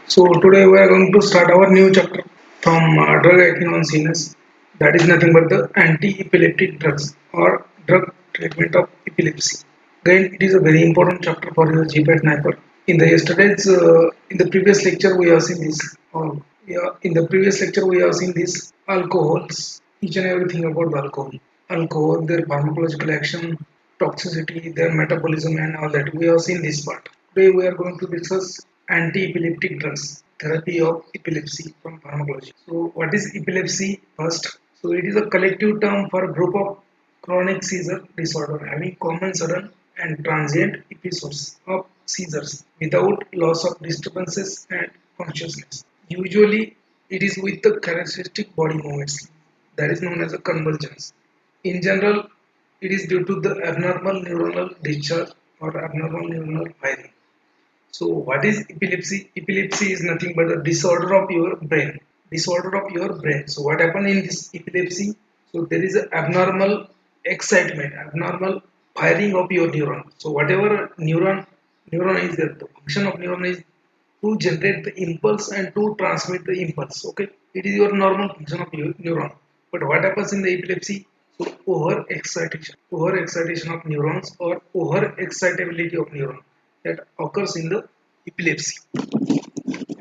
So today we are going to start our new chapter from drug acting on CNS. That is nothing but the anti-epileptic drugs or drug treatment of epilepsy. Again, it is a very important chapter for your GPAT Niper. In the previous lecture, we have seen this. Yeah, in the previous lecture, we have seen these alcohols, each and everything about the alcohol, their pharmacological action, toxicity, their metabolism, and all that. We have seen this part. Today, we are going to discuss anti-epileptic drugs, therapy of epilepsy from pharmacology. So, what is epilepsy first? So, it is a collective term for a group of chronic seizure disorder having common sudden and transient episodes of seizures without loss of disturbances and consciousness. Usually, it is with the characteristic body movements that is known as a convulsions. In general, it is due to the abnormal neuronal discharge or abnormal neuronal firing. So, what is epilepsy? Epilepsy is nothing but a disorder of your brain. Disorder of your brain. So, what happens in this epilepsy? So, there is an abnormal excitement, abnormal firing of your neuron. So, whatever neuron is there, the function of neuron is to generate the impulse and to transmit the impulse. Okay, it is your normal function of your neuron. But what happens in the epilepsy? So, over excitation of neurons or over excitability of neuron that occurs in the epilepsy,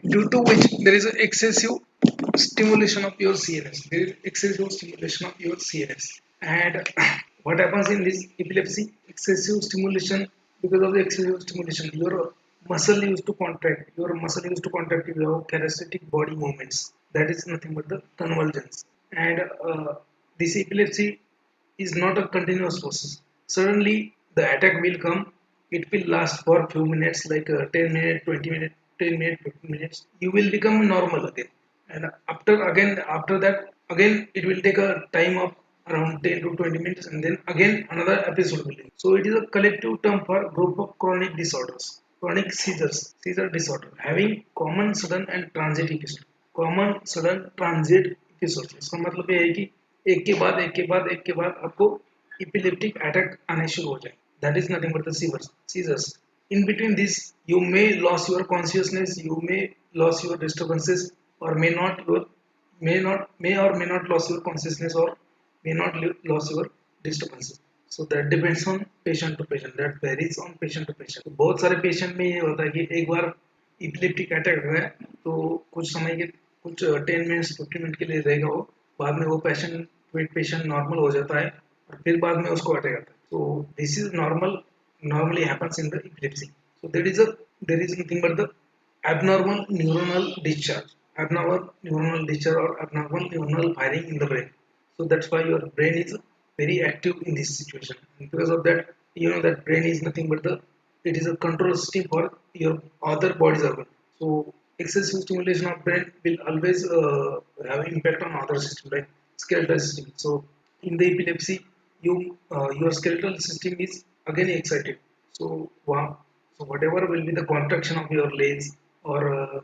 due to which there is an excessive stimulation of your CNS. There is excessive stimulation of your CNS. And what happens in this epilepsy? Excessive stimulation, because of the excessive stimulation, your muscle used to contract. Your muscle used to contract your characteristic body movements. That is nothing but the convulsions. And this epilepsy is not a continuous process. Suddenly, the attack will come. It will last for few minutes, like 10 minutes, 20 minutes, 10 minutes, 15 minutes. You will become normal again. And after that, again, it will take a time of around 10 to 20 minutes, and then again another episode will be. So it is a collective term for group of chronic disorders, chronic seizure disorder, having common sudden and transient episode. Common sudden transit episode. इसका मतलब ये है कि एक के बाद आपको epileptic attack आने शुरू हो जाए. That is nothing but the seizures. In between this, you may lose your consciousness, you may lose your disturbances, or may not lose your consciousness, or may not lose your disturbances. So that depends on patient to patient. That varies on patient to patient. तो बहुत सारे patient में ये होता है कि एक बार epileptic attack हुआ है तो कुछ समय के कुछ 10 मिनट्स 15 मिनट के लिए रहेगा वो. बाद में वो पेशेंट नॉर्मल हो जाता है और फिर बाद में उसको अटैक आता है. तो this is normally happens in the epilepsy. So there is nothing but the abnormal neuronal discharge or abnormal neuronal firing in the brain. So that's why your brain is very active in this situation. And because of that, you know that brain is nothing but it is a control system for your other body's organ. So excessive stimulation of brain will always have impact on other system like skeletal system. So in the epilepsy, your skeletal system is again excited. So wow, so whatever will be the contraction of your legs or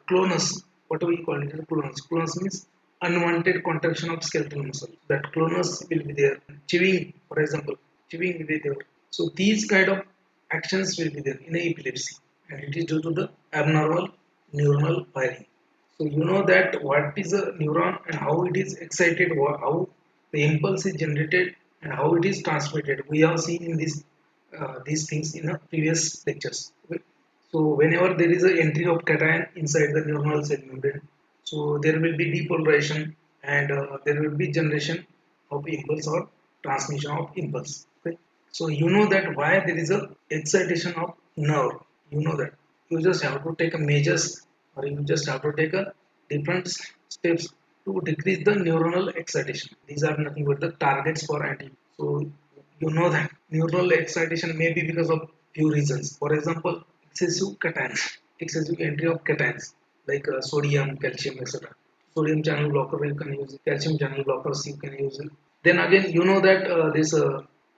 clonus, whatever you call it, clonus. Clonus means unwanted contraction of skeletal muscle. That clonus will be there. Chewing, for example, chewing will be there. So these kind of actions will be there in epilepsy, and it is due to the abnormal neuronal firing. So you know that what is a neuron and how it is excited, how the impulse is generated and how it is transmitted. We have seen in these things in the previous lectures. Okay? So whenever there is an entry of cation inside the neuronal cell membrane, so there will be depolarization and there will be generation of impulse or transmission of impulse. Okay? So you know that why there is a excitation of nerve. You know that you just have to take a measures, or you just have to take a different steps to decrease the neuronal excitation. These are nothing but the targets for anti. So you know that neural excitation may be because of few reasons. For example, excessive entry of cations like sodium, calcium, etc. Sodium channel blocker you can use, calcium channel blockers you can use. Then again, you know that this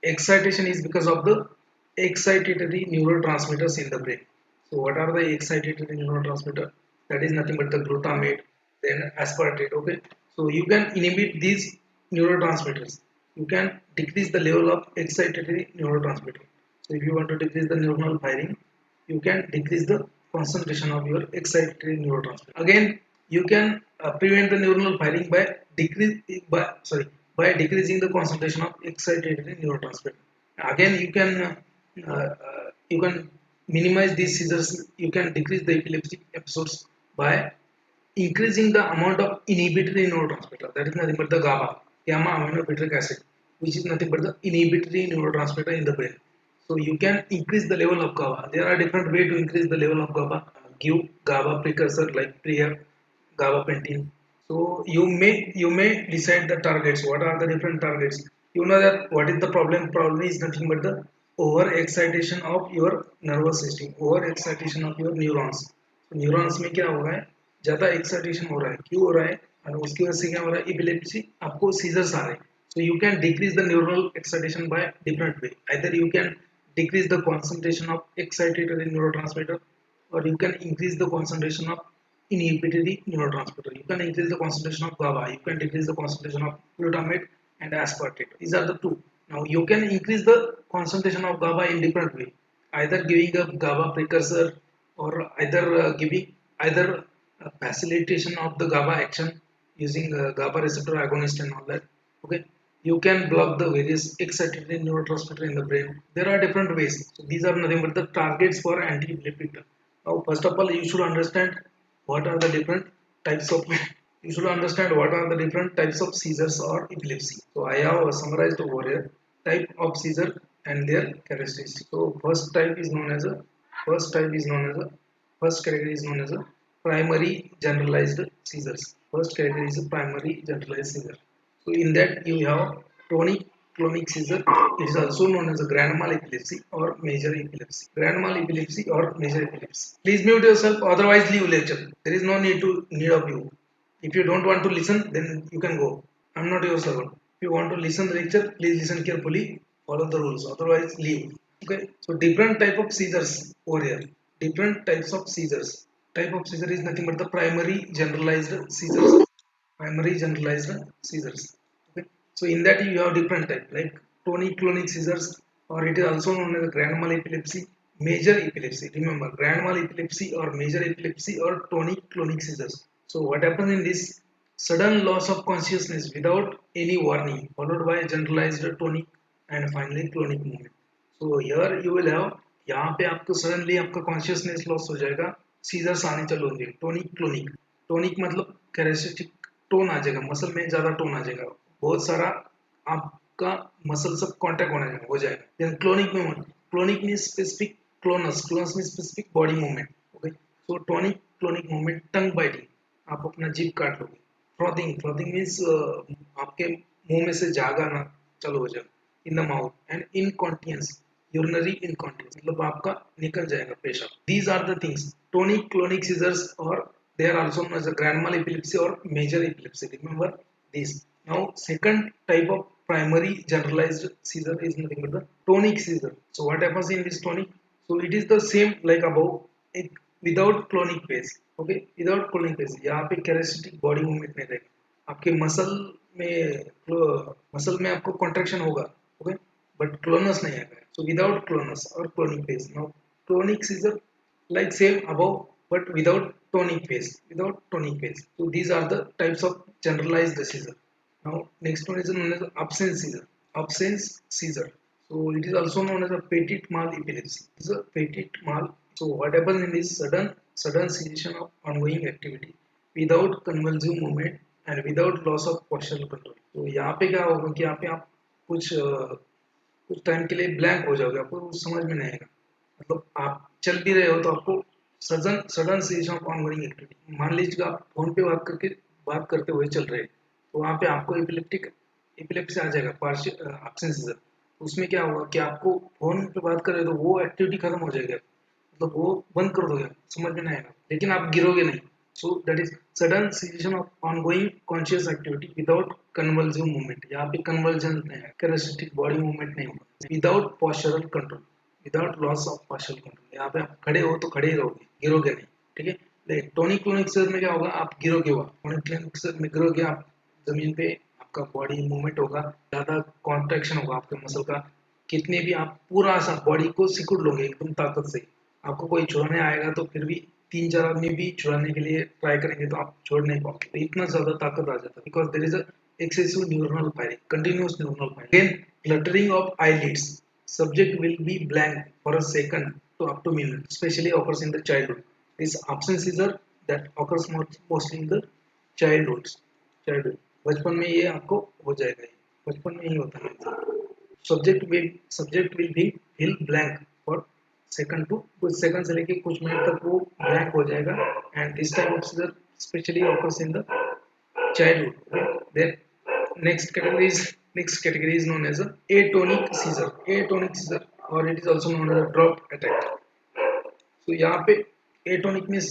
excitation is because of the excitatory neurotransmitters in the brain. So what are the excitatory neurotransmitter? That is nothing but the glutamate, then aspartate. Okay, so you can inhibit these neurotransmitters. You can decrease the level of excitatory neurotransmitter. So if you want to decrease the neuronal firing, you can decrease the concentration of your excitatory neurotransmitter. Again, you can prevent the neuronal firing by decreasing the concentration of excitatory neurotransmitter. Again, you can minimize these seizures. You can decrease the epileptic episodes by increasing the amount of inhibitory neurotransmitter. That is nothing but the GABA, gamma aminobutyric acid, which is nothing but the inhibitory neurotransmitter in the brain. So you can increase the level of GABA. There are different ways to increase the level of GABA. Give GABA precursor like Priya, gabapentin. So you may decide the targets. What are the different targets? You know that what is the problem? Problem is nothing but the over excitation of your nervous system, over excitation of your neurons. तो neurons में क्या हो रहा है, ज्यादा excitation हो रहा है, क्यों हो रहा है, और उसकी वजह से क्या हो रहा है, इपिलेप्सी, आपको सीजर्स आ रहे हैं. So you can decrease the neural excitation by different way. Either you can decrease the concentration of excitatory neurotransmitter, or you can increase the concentration of inhibitory neurotransmitter. You can increase the concentration of GABA. You can decrease the concentration of glutamate and aspartate. These are the two. Now you can increase the concentration of GABA in different way. Either giving a GABA precursor, or either facilitation of the GABA action using GABA receptor agonist and all that. Okay, you can block the various excitatory neurotransmitter in the brain. There are different ways. So these are nothing but the targets for anti-epileptic drug. Now, first of all, you should understand what are the different types of. You should understand what are the different types of seizures or epilepsy. So I have summarized over here type of seizure and their characteristics. So first type is known as a first category is known as a primary generalized seizures. First category is a primary generalized seizure. So in that you have tonic clonic seizure. It is also known as a grand mal epilepsy or major epilepsy. Grand mal epilepsy or major epilepsy. Please mute yourself, otherwise leave lecture. There is no need of you. If you don't want to listen, then you can go. I'm not your servant. If you want to listen the lecture, please listen carefully. Follow the rules. Otherwise, leave. Okay. So different type of seizures over here. Different types of seizures. Type of seizure is nothing but the primary generalized seizures. Primary generalized seizures. Okay. So in that you have different type like tonic clonic seizures, or it is also known as grand mal epilepsy, major epilepsy. Remember, grand mal epilepsy or major epilepsy or tonic clonic seizures. So what happens in this, sudden loss of consciousness without any warning, followed by generalized tonic and finally clonic movement. So here you will have, यहाँ पे आपको suddenly आपका consciousness loss हो जाएगा, seizures आने चालू होंगे. Tonic clonic, tonic मतलब कैरेसिटिक टोन आ जाएगा, मसल में ज्यादा टोन आ जाएगा, बहुत सारा आपका मसल सब कांटेक्ट होने हो जाएगा. देन क्लोनिक में, clonic mean specific, clonus mean specific body movement. Okay, so tonic clonic movement, tongue biting, आप अपना जीभ काट लोगे. फ्रॉथिंग, फ्रॉथिंग मीन्स आपके मुंह में से झाग आना चालू हो जाएगा in the mouth. And incontinence, urinary incontinence, मतलब आपका निकल जाएगा पेशाब. These are the things, tonic clonic seizures, और they are also known as a grand mal epilepsy or major epilepsy. Remember this. Now second type of primary generalized seizure is nothing but the tonic seizure. So what happens in this tonic, so it is the same like above, it, without clonic phase. Okay, without clonic phase, यहाँ पे कैरेसिटिक body movement नहीं रहेगा, आपके muscle में आपको contraction होगा. Okay, but GLONASS नहीं आएगा. So without clonus or clonic phase. Now clonic seizure like same above but without tonic phase, without tonic phase. So these are the types of generalized seizure. Now next one is known as absence seizure. Absence seizure, so it is also known as a petit mal epilepsy. It is a petit mal. So what happens in this, sudden cessation of ongoing activity without convulsive movement and without loss of postural control. तो यहाँ पे क्या होगा कि यहाँ पे आप कुछ टाइम के लिए ब्लैंक हो जाओगे, आपको समझ में नहीं आएगा. मतलब आप चल भी रहे हो तो आपको sudden season of ongoing activity, मान लीजिए आप फोन पे बात करते हुए चल रहे हैं, तो वहाँ पे आपको एपिलेप्सी आ जाएगा, पार्शियल एब्सेंस सीजर. उसमें क्या होगा कि आपको फोन पे बात कर रहे हो तो वो एक्टिविटी खत्म हो जाएगी, मतलब वो बंद कर दोगे, समझ में नहीं आएगा, लेकिन आप गिरोगे नहीं. सो that is sudden cessation of ongoing conscious activity without convulsive movement. यहाँ पे कन्वर्जन नहीं है, कैरेसिटिक बॉडी मूवमेंट नहीं होगा, without postural control, without loss of postural control. यहाँ पे आप खड़े हो तो खड़े ही रहोगे, गिरोगे नहीं. ठीक है, लेकिन टोनिक क्लोनिक सीजर में क्या होगा, आप गिरोगे, हुआ टोनिक क्लोनिक सीजर में गिरोगे, आप जमीन पे, आपका बॉडी मूवमेंट होगा, ज्यादा कॉन्ट्रैक्शन होगा आपके मसल का, कितने भी आप पूरा सा बॉडी को सिकुड़ लोगे एकदम ताकत से, आपको कोई छुड़ाने आएगा तो फिर भी 3-4 आदमी भी छुड़ाने के लिए ट्राई करेंगे तो आप छोड़ नहीं पाओगे, तो इतना ज्यादा ताकत आ जाता है because there is a excessive neuronal firing, continuous neuronal firing. Then fluttering of eyelids, subject will be blank for a second to up to minute, especially occurs in the childhood. This absence is that occurs mostly in the childhood. बचपन में ये आपको हो जाएगा, बचपन में ही होता है। Subject will be fill blank for second to कुछ सेकंड से लेके कुछ मिनट तक वो ब्लैंक हो जाएगा and this type of seizure specially occurs in the childhood. Then next category is known as a atonic seizure. Atonic seizure, or it is also known as a drop attack. So यहाँ पे atonic means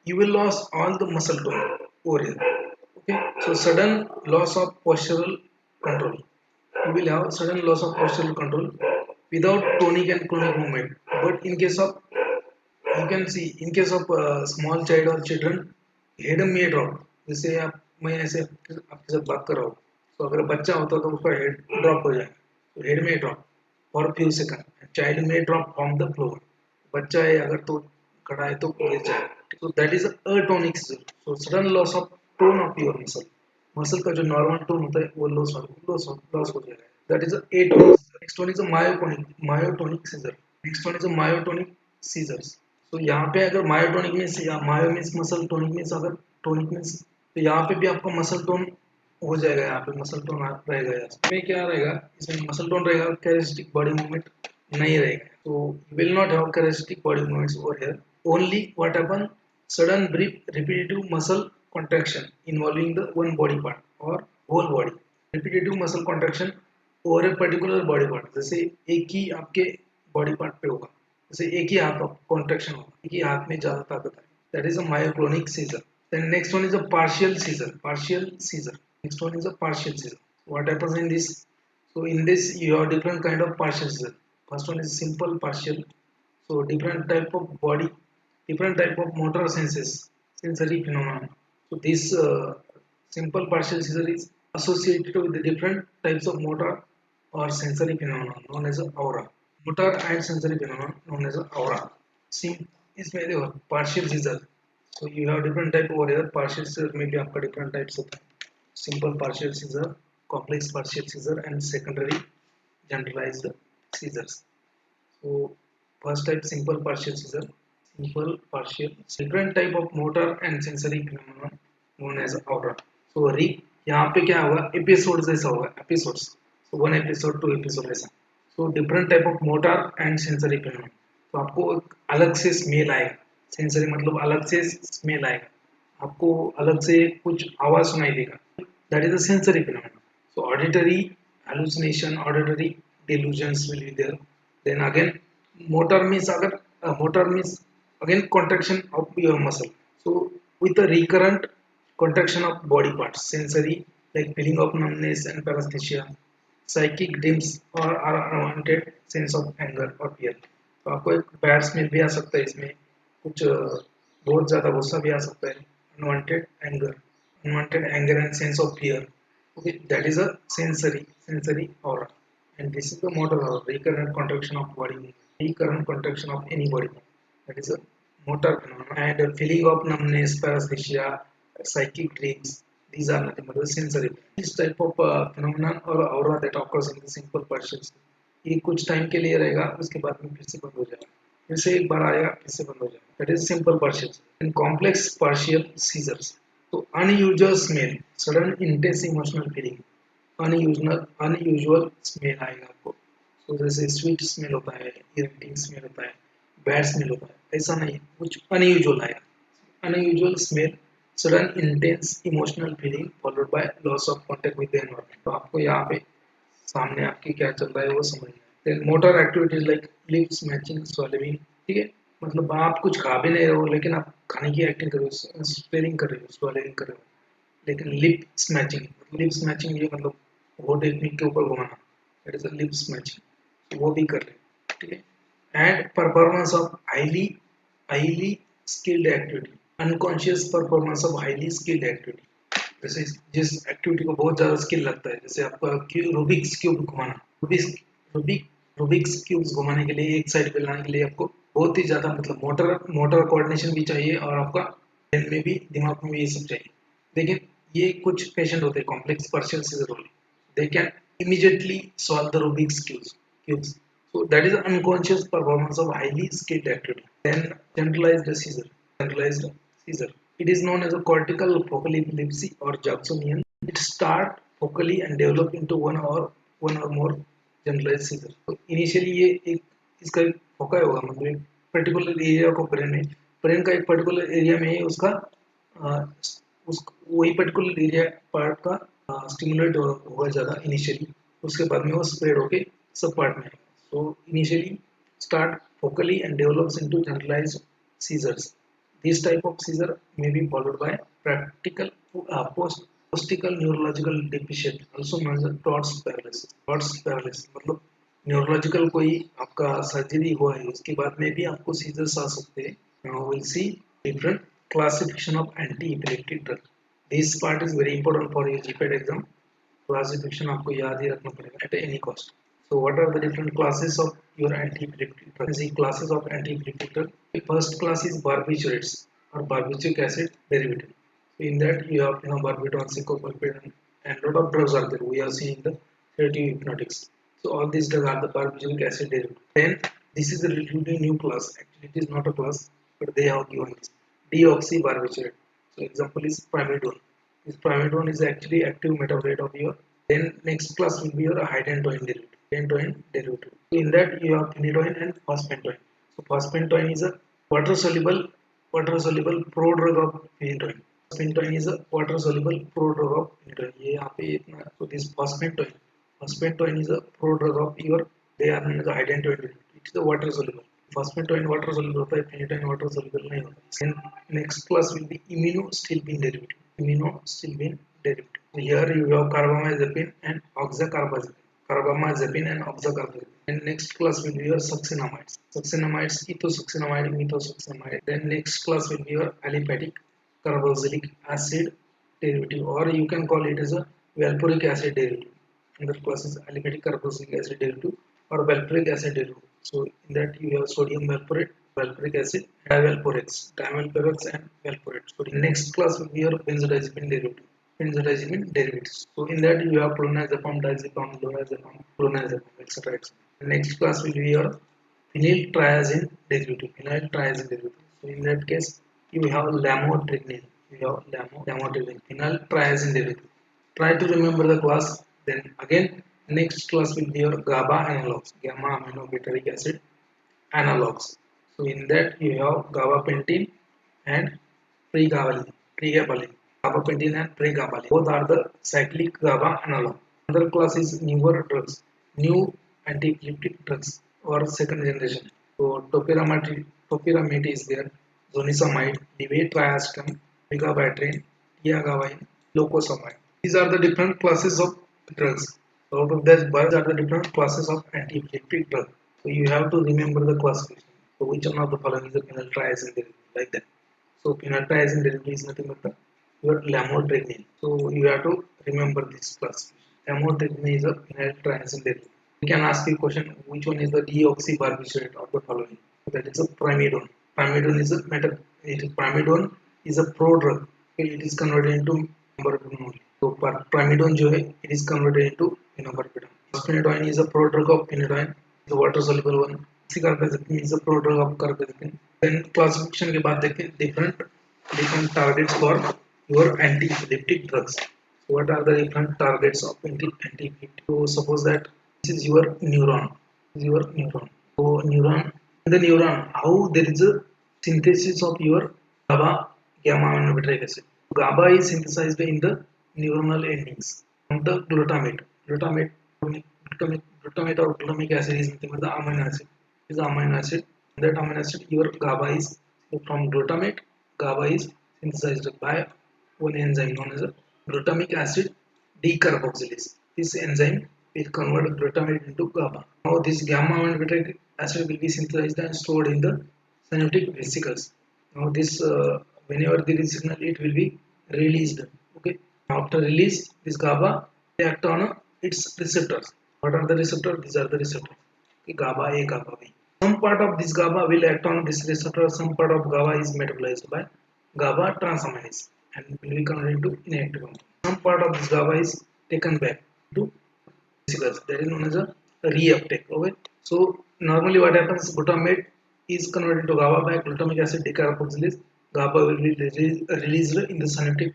you will lose all the muscle tone over here. Okay, so sudden loss of postural control. You will have sudden loss of postural control without tonic and clonic movement. But in case of, you can see in case of small child or children, head may drop. जैसे आप, मैं ऐसे आपके साथ बात कर रहा हूँ, तो अगर बच्चा होता तो उसका हेड ड्रॉप हो जाएगा, तो हेड में drop for few second, child में ड्रॉप फ्रॉम द फ्लोर, बच्चा है अगर तो खड़ा है तो गिर जाएगा, तो that is atonic seizure. So sudden loss of tone of your muscle का जो नॉर्मल टोन होता है वो लॉस हो जाएगा, that is atonic. Next one is a myotonic seizure. Next one is a myotonic seizures. तो यहाँ पे अगर मायोटोनिक मीन्स, या myo means muscle, tonic means अगर टोनिक मीन्स, तो यहाँ पे भी आपका मसल टोन हो जाएगा, यहाँ पे मसल टोन रहेगा. इसमें क्या रहेगा, इसमें मसल टोन रहेगा, कैरेक्टरिस्टिक बॉडी मूवमेंट नहीं रहेगा. तो will not have characteristic body movements over here. Only what happen, sudden brief repetitive muscle contraction involving the one body part और whole body. Repetitive muscle contraction over a particular body part, जैसे एक ही आपके body part पे होगा, जैसे एक ही हाथ contraction होगा, एक ही हाथ में ज्यादा ताकत है, that is a myoclonic seizure. Then next one is a partial seizure. Next one is a partial seizure. What happens in this? So in this you have different kind of partial seizure. First one is simple partial. So different type of body, different type of motor sensory phenomenon. So this simple partial seizure is associated with the different types of motor or sensory phenomenon known as a aura. Motor and sensory phenomenon known as a aura. See, इसमें देखो partial seizure. So you have different type over here. Partial seizure में भी आपका different types होता है. Simple partial seizure, complex partial seizure, and secondary generalized seizures. So first type simple partial seizure. Simple partial, different type of motor and sensory phenomenon known as aura. So यहाँ पे क्या होगा, episodes ऐसा होगा, episodes. So one episode, two episode ऐसा. So different type of motor and sensory phenomenon. तो आपको एक अलग से स्मेल आएगा. सेंसरी मतलब अलग से स्मेल आएगा, आपको अलग से कुछ आवाज सुनाई देगा, that is a sensory phenomenon. So auditory hallucination, auditory delusions will be there. Then again motor means again contraction of your muscle. So with a recurrent contraction of body parts, sensory like feeling of numbness and paresthesia, psychic dreams or unwanted sense of anger or fear. तो आपको एक bad smell भी आ सकता है, इसमें कुछ बहुत ज़्यादा गुस्सा भी आ सकता है, unwanted anger and sense of fear. Okay, that is a sensory aura, and this is the motor aura, recurrent contraction of body, recurrent contraction of any body, that is a motor phenomenon. And feeling of numbness, paresthesia, psychic dreams, these are nothing but the sensory. This type of phenomenon or aura that occurs in the simple partials, ये कुछ time के लिए रहेगा, उसके बाद में फिर से बंद हो जाएगा, फिर से एक बार आएगा, फिर से बंद हो जाएगा. That is simple partial. And complex partial seizures. तो unusual smell, sudden intense emotional feeling, unusual smell आएगा आपको. तो जैसे स्वीट स्मेल होता है, इरिटेटिंग स्मेल होता है, बैड स्मेल होता है, ऐसा नहीं, कुछ अनयूजुअल आएगा. Unusual smell, sudden intense emotional feeling followed by loss of contact with the environment. तो आपको यहाँ पे सामने आपके क्या चल रहा है वो समझना है. Then motor activities like lips matching, swallowing. ठीक है, मतलब आप कुछ खा भी नहीं रहे हो लेकिन आप खाने की एक्टिंग कर रहे हो, स्वेलिंग कर रहे हो, स्वॉलोइंग कर रहे हो, लेकिन लिप्स मैचिंग ये मतलब होठ एक के ऊपर घुमाना, that is a lips matching, वो भी कर रहे हो. ठीक है. And performance of highly skilled activity, unconscious performance of highly skilled activity. जैसे जिस एक्टिविटी को बहुत ज़्यादा स्किल लगता है, जैसे आपका रूबिक्स क्यूब घुमाना, रूबिक्स क्यूब्स घुमाने के लिए एक साइड पे लाने के लिए आपको बहुत ही ज़्यादा मतलब मोटर कोऑर्डिनेशन भी चाहिए और आपका ब्रेन में भी दिमाग में भी ये सब चाहिए। देखिए ये कुछ पेशेंट होते हैं कॉम्प्लेक्स पार्शियल सीजर वाले, they can immediately solve the Rubik's cubes. So that is unconscious performance of highly skilled activity. Then generalized seizure. Generalized seizure. It is known as a cortical focal epilepsy or Jacksonian. It start focally and develop into one or more generalized seizure. So initially ये एक इसका एक फोका होगा मतलब एक particular area को brain का एक पर्टिकुलर एरिया में ही उसका उस वही पर्टिकुलर एरिया पार्ट का स्टिमुलेट होगा ज़्यादा इनिशियली, उसके बाद में वो स्प्रेड होके सब पार्ट में आएगा। So initially start focally and develops into generalised seizures. This type of seizure may be followed by practical postical neurological deficient also known as Todd's paralysis. Todd's paralysis मतलब neurological कोई आपका surgery हुआ है उसके बाद में भी आपको सीजर्स आ सकते हैं। Now will see different classification of anti-epileptic drug. This part is very important for your GPAT exam. Classification आपको याद ही रखना पड़ेगा at any cost. So what are the different classes of your anti-epileptic drug? See classes of anti-epileptic drug. The first class is barbiturates or barbiturate acid derivative. So in that you have barbiturate, syncopated, and lot of drugs are there. We are seeing the sedative hypnotics. So all these drugs are the barbituric acid derivative. Then this is a relatively new class. Actually, it is not a class, but they have given this. Deoxybarbiturate. So example is primidone. This primidone is actually active metabolite of your. Then next class will be your hydantoin derivative. Hydantoin derivative. So in that you have phenytoin and phospentoin. So phospentoin is a water soluble prodrug of phenytoin. Phospentoin is a water soluble prodrug of phenytoin. ये यहाँ पे इतना. So this phospentoin. Phospentoin is a prodrug of your. They are known as a hydantoin derivative. It is the water soluble. Phosphatoin water soluble होता है, phenytoin water soluble नहीं होता. And next class will be immunostilbene derivative. Immunostilbene derivative. So here you have carbamazepine and oxacarbazepine. Carbamazepine and oxacarbazepine. And next class will be your succinamides. Succinamides, ethosuxcinamide, methosuxcinamide. Then next class will be your aliphatic carboxylic acid derivative, or you can call it as a valproic acid derivative. Another class is aliphatic carboxylic acid derivative or valproic acid derivative. So in that you have sodium valproate, valproic acid, divalproex and valproate. So the next class will be your benzodiazepine derivative. Benzodiazepine derivatives. So in that you have clonazepam, diazepam, lorazepam, clonazepam, etc. Next class will be your phenyltriazine derivative. Phenyltriazine derivative. So in that case you have lamotrigine. You have lamotrigine, phenyltriazine derivative. Try to remember the class. Then again next class will be your GABA analogs, gamma aminobutyric acid analogs. So in that you have gabapentin and pregabalin. Gabapentin and pregabalin. Both are the cyclic GABA analog. Another class is newer drugs, new anti-epileptic drugs or second generation. So topiramate is there, zonisamide, levetiracetam, pregabalin, tiagabalin, locosamide. These are the different classes of drugs. So out of that, birds are the different classes of anti-epileptic drug. So you have to remember the classification. So which one of the following is a phenyltriazine derivative, like that. So phenyltriazine derivative is nothing but your lamotrigine. So you have to remember this classification. Lamotrigine is a phenyltriazine derivative. We can ask you a question: which one is the deoxybarbiturate of the following? So that is a primidone. Primidone is a primidone is a prodrug. Okay, it is converted into norboripidine. So primidone जो है, it is converted into phenobarbital. Phenytoin is a prodrug of phenytoin, the water soluble one. Carbazepine is a prodrug of carbazepine. Then classification के बाद देखते हैं different targets for your anti-epileptic drugs. So what are the different targets of anti-epileptic? So suppose that this is your neuron. This is your neuron. So neuron, in the neuron, how there is a synthesis of your GABA, gamma aminobutyric acid. GABA is synthesized in the neuronal endings from the glutamate. Glutamate or glutamic acid is nothing but the amino acid. Is the amino acid. In that amino acid, your GABA is from glutamate. GABA is synthesized by one enzyme known as a glutamic acid decarboxylase. This enzyme will convert glutamate into GABA. Now this gamma aminobutyric acid will be synthesized and stored in the synaptic vesicles. Now this whenever there is signal, it will be released. Okay. After release, this GABA act on its receptors. What are the receptors? These are the receptors. Okay, GABA A, GABA B. Some part of this GABA will act on this receptor, some part of GABA is metabolized by GABA transaminase and will be converted into inactive compound. Some part of this GABA is taken back to vesicles. That is known as a reuptake. Okay. So normally what happens, glutamate is converted to GABA by glutamic acid decarboxylase. GABA will be released in the synaptic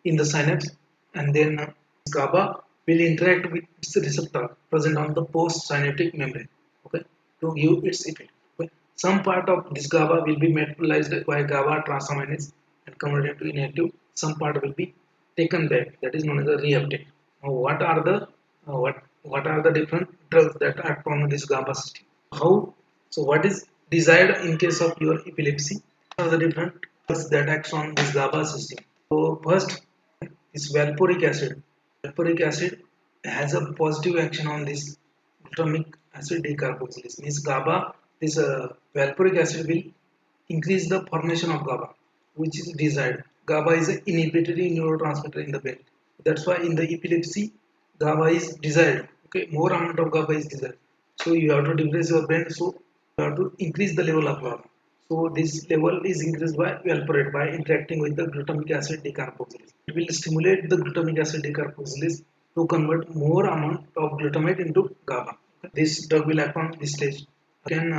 in the synapse, and then GABA will interact with its receptor present on the post-synaptic membrane, okay, to give its effect. Okay. Some part of this GABA will be metabolized by GABA transaminase and converted to inactive. Some part will be taken back. That is known as a reuptake. Now, what are the different drugs that act on this GABA system? How? So, what is desired in case of your epilepsy? What are the different drugs that acts on this GABA system? So, first is valproic acid. Valproic acid has a positive action on this glutamic acid decarboxylase. Means GABA, this valproic acid will increase the formation of GABA, which is desired. GABA is an inhibitory neurotransmitter in the brain. That's why in the epilepsy, GABA is desired. Okay, more amount of GABA is desired. So you have to depress your brain. So you have to increase the level of GABA. So this level is increased by valproate by interacting with the glutamic acid decarboxylase. It will stimulate the glutamic acid decarboxylase to convert more amount of glutamate into GABA. This drug will act on this stage. Again,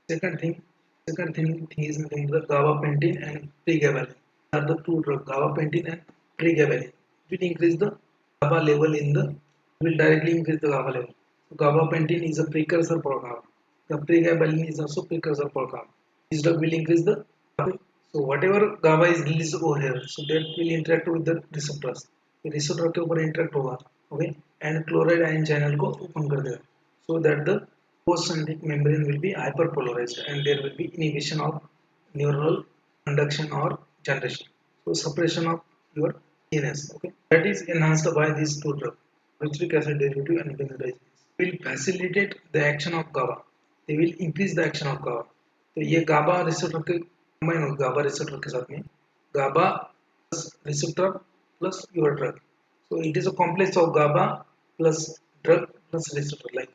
second thing, second thing is nothing but the gabapentin and pregabalin. Are the two drugs, gabapentin and pregabalin. It will increase the GABA level in the, will directly increase the GABA level. So gabapentin is a precursor for GABA. The pregabalin is also precursor for GABA. This drug will increase the GABA. So whatever GABA is released over here, so that will interact with the receptors. The receptor के ऊपर interact होगा, okay, and chloride ion channel को open कर देगा, so that the post-synaptic membrane will be hyperpolarized and there will be inhibition of neural conduction or generation. So suppression of your CNS, okay, that is enhanced by these two drugs, citric acid derivative and benzodiazepines, will facilitate the action of GABA. They will increase the action of GABA. तो ये GABA receptor के combine हो GABA receptor के साथ में GABA plus receptor plus your drug. So it is a complex of GABA plus drug plus receptor, like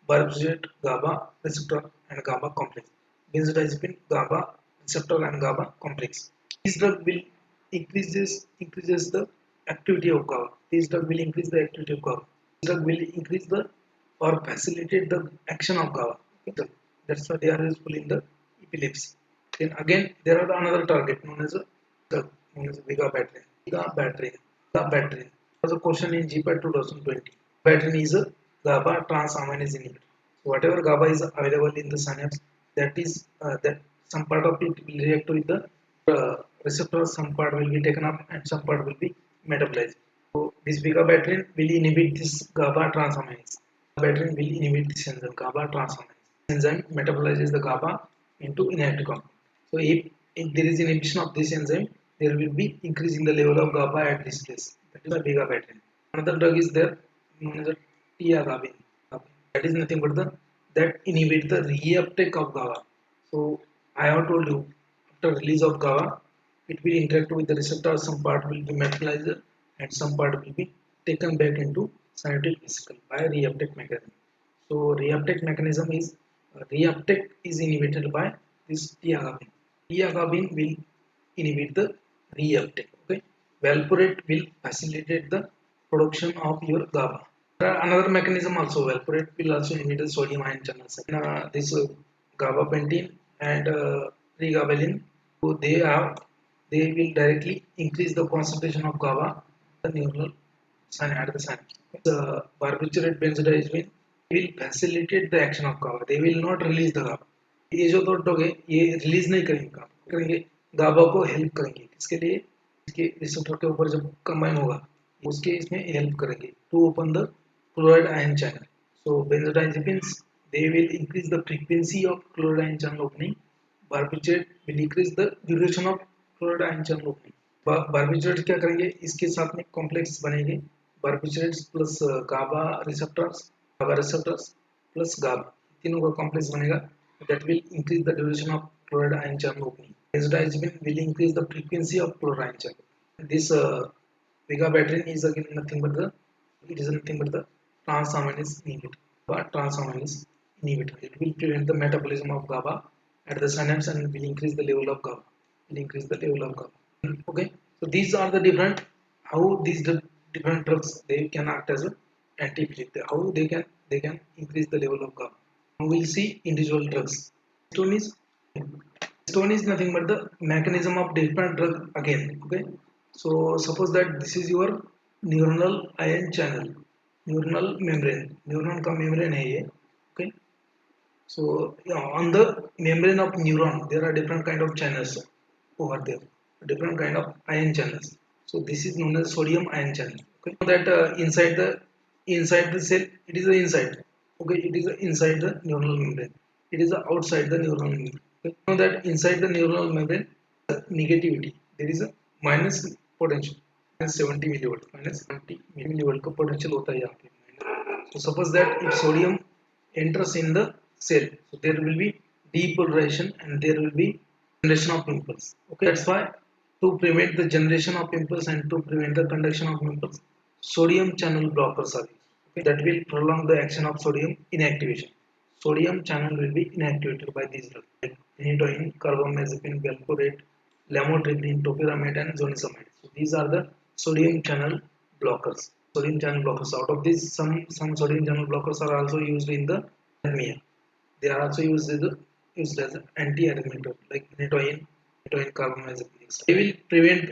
barbiturate, GABA receptor and GABA complex. Benzodiazepine, GABA receptor and GABA complex. This drug will increases the activity of GABA. This drug will increase the activity of GABA. This drug will increase the or facilitate the action of GABA. Okay. That's why they are useful in the epilepsy. Then again, there are another target known as a drug known as vigabatrin. Vigabatrin. Was a question in GPAT 2020. Vigabatrin is a GABA transaminase inhibitor. So whatever GABA is available in the synapse, that is that some part of it will react with the receptor, some part will be taken up, and some part will be metabolized. So this vigabatrin will inhibit this GABA transaminase. Vigabatrin will inhibit this enzyme, GABA transaminase. Enzyme metabolizes the GABA into inactive compound. So if there is inhibition of this enzyme, there will be increasing the level of GABA at this place. That is a vigabatrin. Another drug is there known as a tiagabin. That is nothing but the that inhibit the reuptake of GABA. So I have told you, after release of GABA, it will interact with the receptor. Some part will be metabolized and some part will be taken back into synaptic vesicle by reuptake mechanism. So reuptake mechanism is reuptake is inhibited by this tiagabin. Tiagabin will inhibit the reuptake. Okay, valproate will facilitate the production of your GABA. Another mechanism also, valproate will also inhibit the sodium ion channels. This gabapentin and pregabalin, so they will directly increase the concentration of GABA at the neural at the synapse. The barbiturate benzodiazepine will facilitate the action of GABA. They will not release the GABA. ये जो दो drug है ये release नहीं करेंगे गाबा को help करेंगे, इसके लिए इसके रिसेप्टर के ऊपर जब कंबाइन होगा उसके इसमें हेल्प करेंगे to open the chloride ion channel. So benzodiazepines, they will increase the frequency of chloride ion channel opening. Barbiturate will increase the duration of chloride ion channel opening. Barbiturate क्या करेंगे, इसके साथ में complex बनेंगे barbiturates plus GABA receptors plus GABA, तीनों का complex बनेगा. That will increase the duration of chloride ion channel opening. Benzodiazepine will increase the frequency of chloride ion channel. This vigabatrin is again nothing but the transaminase inhibitor. Transaminase inhibitor. It will prevent the metabolism of GABA at the synapse and will increase the level of GABA. Okay, so these are the different how these different drugs they can act as an anti-epileptic. How they can increase the level of GABA. Now we'll see individual drugs. Stone is stone is nothing but the mechanism of different drug again. Okay, so suppose that this is your neuronal ion channel, neuronal membrane, neuron का membrane है ये. Okay, so yeah, on the membrane of neuron there are different kind of channels over there, different kind of ion channels. So this is known as sodium ion channel. Okay, so that inside the cell it is the inside. Okay, it is inside the neuronal membrane. It is outside the neuronal membrane. Okay, know that inside the neuronal membrane negativity there is a minus potential, minus 70 millivolt, minus 70 millivolt का potential होता है यहाँ पे. So suppose that if sodium enters in the cell, so there will be depolarization and there will be generation of impulse. Okay, that's why to prevent the generation of impulse and to prevent the conduction of impulse, sodium channel blockers are used. Okay, that will prolong the action of sodium inactivation. Sodium channel will be inactivated by these drugs like phenytoin, carbamazepine, valproate, lamotrigine, topiramate, and zonisamide. So these are the sodium channel blockers. Sodium channel blockers. Out of these, some sodium channel blockers are also used in the anemia. They are also used as an anti-arrhythmic drug like phenytoin, carbamazepine.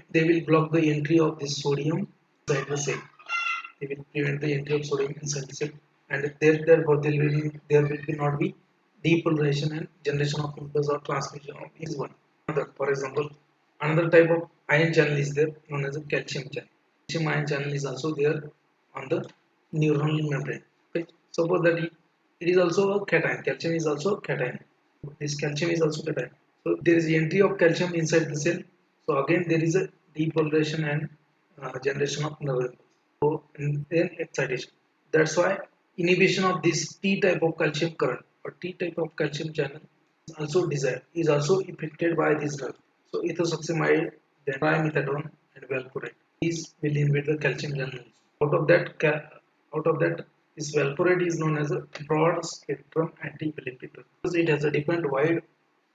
They will block the entry of this sodium inside the cell. They will prevent the entry of sodium inside the cell, and therefore there will not be depolarization and generation of impulse or transmission of is one. For example, another type of ion channel is there known as a calcium channel. Calcium ion channel is also there on the neuronal membrane. Okay, suppose that it is also a cation. Calcium is also cation. This calcium is also cation. So there is entry of calcium inside the cell. So again there is a depolarization and generation of nerve impulse. So and then excitation. That's why inhibition of this T type of calcium current or T type of calcium channel is also affected by this drug. So ethosuximide, then trimethadone, and valproate. These will inhibit the calcium channels. Out of that, this valproate is known as a broad spectrum anti-epileptic drug because it has a different wide.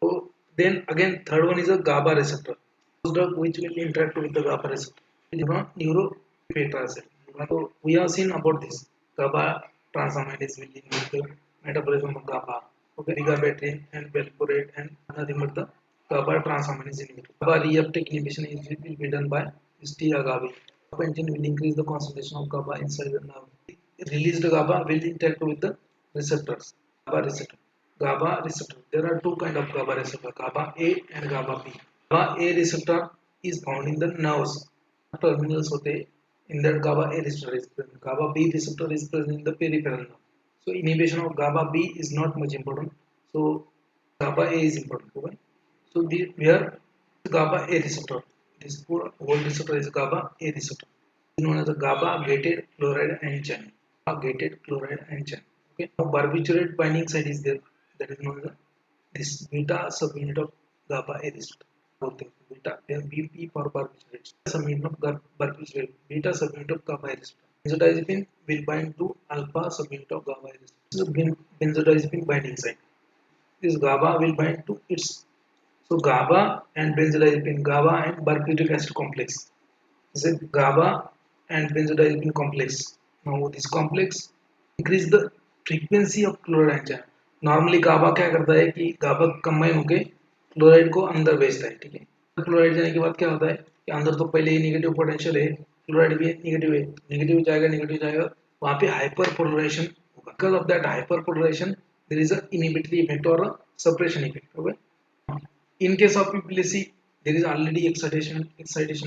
So then again, third one is a GABA receptor. Those drug which will interact with the GABA receptor. Neuropetracid. So we have seen about this. GABA transaminase will inhibit the metabolism of GABA. Okay, rigabatin and valproate and nothing but the GABA transaminase inhibitor. GABA reuptake inhibition will be done by T-agave. Gabapentin will increase the concentration of GABA inside the nerve. Released GABA will interact with the receptors. GABA receptor. GABA receptor. There are two kind of GABA receptor, GABA A and GABA B. GABA A receptor is found in the nerves. Terminals होते in that GABA A receptor is present. GABA B receptor is present in the peripheral nerve. So inhibition of GABA B is not much important. So GABA A is important. Okay? So where GABA A receptor. This whole receptor is GABA A receptor. It is known as a GABA gated chloride ion channel. GABA gated chloride ion channel. Okay. Now barbiturate binding site is there. That is known as this beta subunit of GABA A receptor. Beta BP for barbiturate. Subunit of barbiturate. Beta subunit of GABA A receptor. Benzodiazepine will bind to alpha subunit of GABA A receptor. This is a benzodiazepine binding site. This GABA will bind to its. So GABA and benzodiazepine, GABA and barbiturate acid complex. This is GABA and benzodiazepine complex. Now this complex increase the frequency of chloride channel. Normally GABA क्या करता है कि GABA combine होके chloride को अंदर भेजता है, ठीक है. क्लोराइड जाने के बाद क्या होता है कि अंदर तो पहले ही नेगेटिव पोटेंशियल है, क्लोराइड भी नेगेटिव है, नेगेटिव जाएगा वहाँ पे हाइपर पोलराइजेशन होगा. Because of that hyper polarization there is a inhibitory effect or a suppression effect. Okay. In case of epilepsy, there is already excitation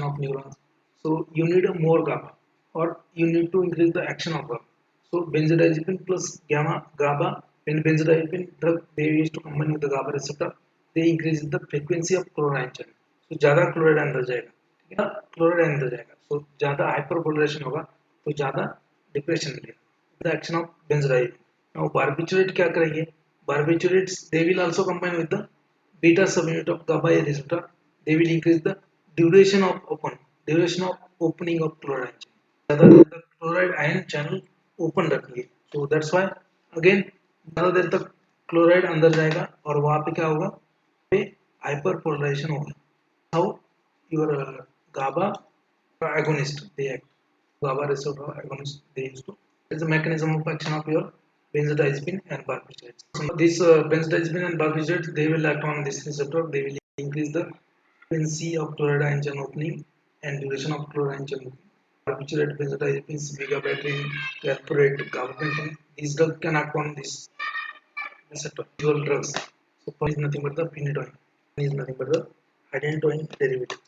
of neurons. So you need a more GABA or you need to increase the action of GABA. So benzodiazepine plus GABA, when benzodiazepine drug they used to combine with the GABA receptor, they increase the frequency of chloride channel. So ज़्यादा chloride अंदर जाएगा, ठीक है ना, chloride अंदर जाएगा. So ज़्यादा hyperpolarization होगा, तो ज़्यादा depression मिलेगा. The action of benzodiazepine. Now barbiturate क्या करेंगे? Barbiturates they will also combine with the beta subunit of GABA A receptor. They will increase the duration of opening of chloride channel. The chloride ion channel open रखेंगे. So that's why again ज़्यादा देर तक chloride अंदर जाएगा और वहाँ पे क्या होगा, पे हाइपर पोलराइजेशन होगा. How your GABA agonist they act. GABA receptor agonist they used to. It's the mechanism of action of your benzodiazepine and barbiturates. So these benzodiazepine and barbiturates, they will act on this receptor. They will increase the frequency of chloride ion channel opening and duration of chloride ion channel opening. Barbiturate, benzodiazepines, vigabatrin, valproate, gabapentin. These drugs can act on this receptor. Dual drugs. So one is nothing but the phenytoin. One is nothing but the hydantoin derivative.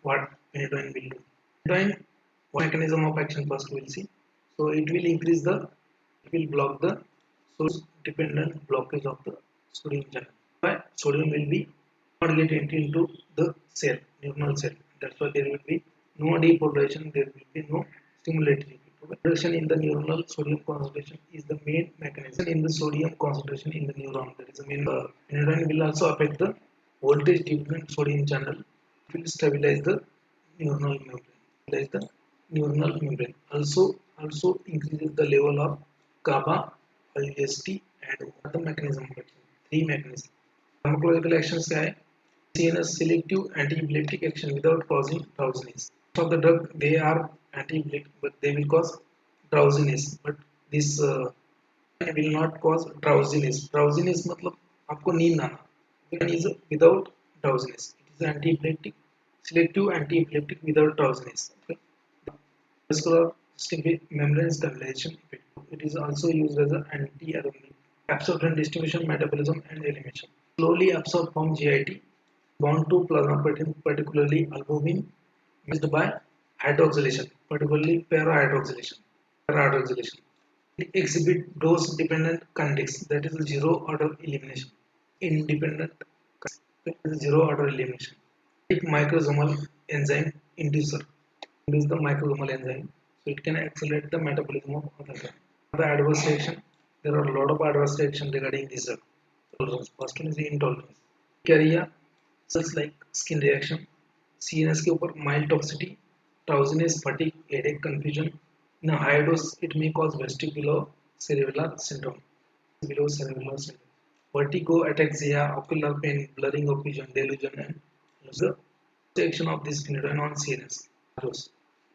What phenytoin will do? Phenytoin, what mechanism of action first we will see. So it will increase the, it will block the source dependent blockage of the sodium channel. But sodium will be not get entry into the cell, neuronal cell. That's why there will be no depolarization, there will be no stimulatory. Reduction in the neuronal sodium concentration is the main mechanism in the sodium concentration in the neuron. That is the main. Phenytoin will also affect the voltage dependent sodium channel. It will stabilize the neuronal membrane. Stabilize the neuronal membrane. Also increases the level of GABA, IST, and the mechanism of action. Three mechanisms. Pharmacological actions क्या है? CNS selective anti-epileptic action without causing drowsiness. Most of the drug they are anti-epileptic, but they will cause drowsiness. But this will not cause drowsiness. Drowsiness मतलब आपको नींद आना. It is without drowsiness. It is anti-epileptic, selective anti-epileptic without drowsiness. Okay. Vascular membrane stabilization effect. It is also used as an anti-arrhythmic. Absorption, distribution, metabolism, and elimination. Slowly absorbed from GIT, bound to plasma protein, particularly albumin, mixed by hydroxylation, particularly para-hydroxylation. Para-hydroxylation. It exhibit dose-dependent kinetics, that is zero-order elimination. Independent, zero-order elimination. It microsomal enzyme inducer. Induce the microsomal enzyme, so it can accelerate the metabolism of other drugs. The adverse reaction, there are a lot of adverse reaction regarding this drug. First one is the intolerance. Carrier, cells like skin reaction, CNS के ऊपर mild toxicity, drowsiness, fatigue, headache, confusion. In a high dose, it may cause vestibulocerebellar syndrome. Vestibulocerebellar syndrome. Vertigo, ataxia, ocular pain, blurring of vision, delusion, and the action of this phenytoin on CNS.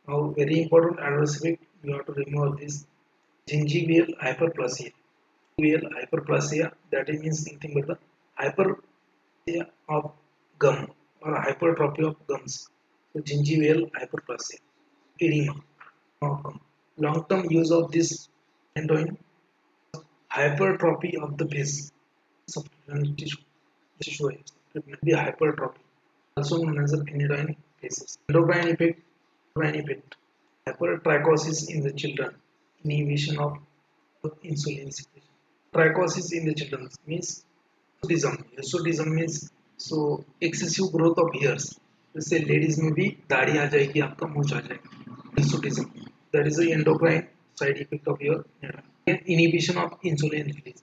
Now, very important adverse effect, you have to remove this gingival hyperplasia. Gingival hyperplasia, that means nothing but the hyperplasia of gum or hypertrophy of gums. So, gingival hyperplasia, edema of gum. Long-term use of this phenytoin, hypertrophy of the base, subcutaneous tissue, it may be hypertrophy, also known as the phenytoin cases. Endocrine effect, hypertrichosis in the children, inhibition of insulin secretion. Trichosis in the children means hirsutism. Hirsutism means so excessive growth of hairs. जैसे ladies में भी दाढ़ी आ जाएगी, आपका मूंछ आ जाएगा. Hirsutism. That is the endocrine side effect of your inhibition of insulin release.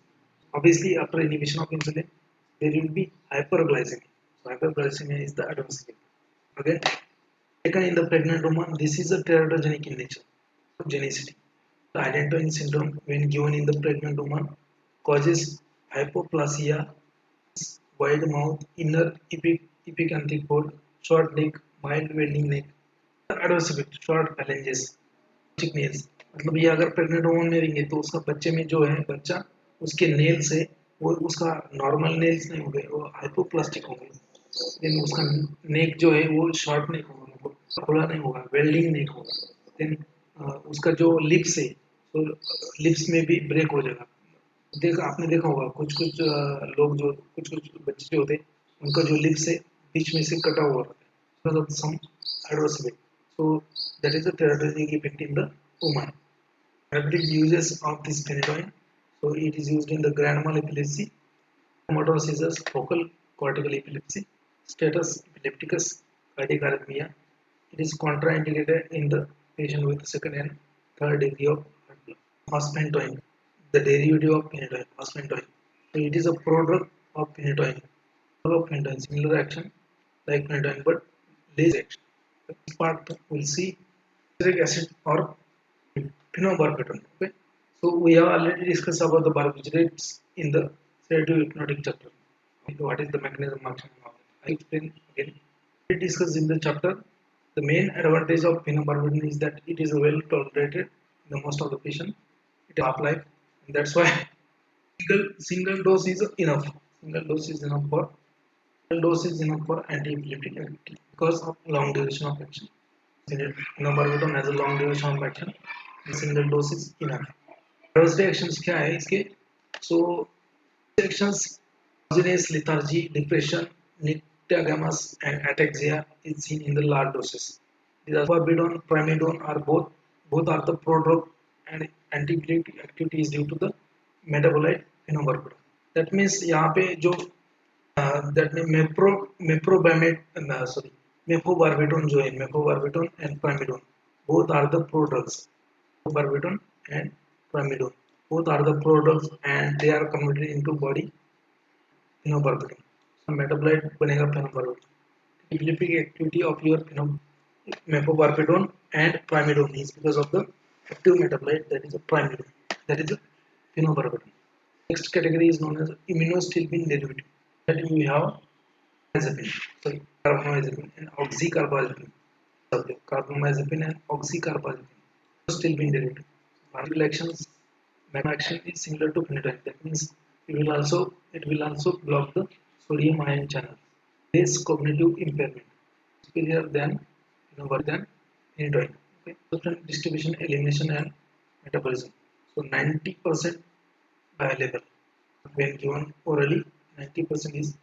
Obviously, after inhibition of insulin, there will be hyperglycemia. So hyperglycemia is the adverse effect. Again, taken in the pregnant woman, this is a teratogenic in nature. Genicity. The hydantoin syndrome, when given in the pregnant woman, causes hypoplasia, wide mouth, inner epicanthic cord, short neck, mild welding neck. Adverse effect, short phalanges, chick nails. मतलब ये अगर pregnant woman में रहेंगे तो उसका बच्चे में जो है बच्चा उसके नेल से वो उसका नॉर्मल नेल्स नहीं होंगे, वो हाइपोप्लास्टिक होंगे. देन उसका नेक जो है वो शॉर्ट नेक होगा, खुला नहीं होगा, वेल्डिंग नेक होगा. देन उसका जो लिप्स है तो लिप्स में भी ब्रेक हो जाएगा. आपने देखा होगा कुछ कुछ लोग जो कुछ कुछ बच्चे जो होते हैं उनका जो लिप्स है बीच में से कटा हुआ रहता है. Some adverse effect. So that is the therapeutic effect in the woman. Therapeutic uses of this phenytoin. So it is used in the grand mal epilepsy, motor seizures, focal cortical epilepsy, status epilepticus, cardiac arrhythmia. It is contraindicated in the patient with second and third degree of heart block. Fosphenytoin, the derivative of phenytoin, fosphenytoin. So it is a prodrug of phenytoin. Of phenytoin, similar action like phenytoin, but less action. This part we'll see citric acid or phenobarbital. Okay, So we have already discussed about the barbiturates in the sedative hypnotic chapter. What is the mechanism of action of it? I explain again. We discussed in the chapter. The main advantage of phenobarbital is that it is well tolerated in the most of the patient. It is half-life, and that's why single dose is enough. Single dose is enough for anti-epileptic activity because of long duration of action. Phenobarbital has a long duration of action. The single dose is enough. Adverse reactions क्या है इसके? So reactions causes lethargy, depression, nystagmus, and ataxia is seen in the large doses. The Barbidone, Primidone are both are the prodrug and anti-epileptic activity is due to the metabolite phenobarbital. That means यहाँ पे जो that means mephobarbitone जो है mephobarbitone and Primidone both are the prodrugs. Barbitone and Primidone both are the prodrugs and they are converted into body phenobarbital. So metabolite बनेगा phenobarbital. Epileptic activity of your mephobarbitone and Primidone is because of the active metabolite that is a Primidone, that is a phenobarbital. Next category is known as immunostilbene derivative. That we have carbamazepine and oxycarbazepine. Carbamazepine and oxycarbazepine. Immunostilbene derivative. Particle actions action is similar to phenytoin. That means it will also block the sodium ion channel. Less cognitive impairment, superior than lower than phenytoin. Okay. Substance distribution, elimination, and metabolism. So 90% bioavailable when given orally. 90% is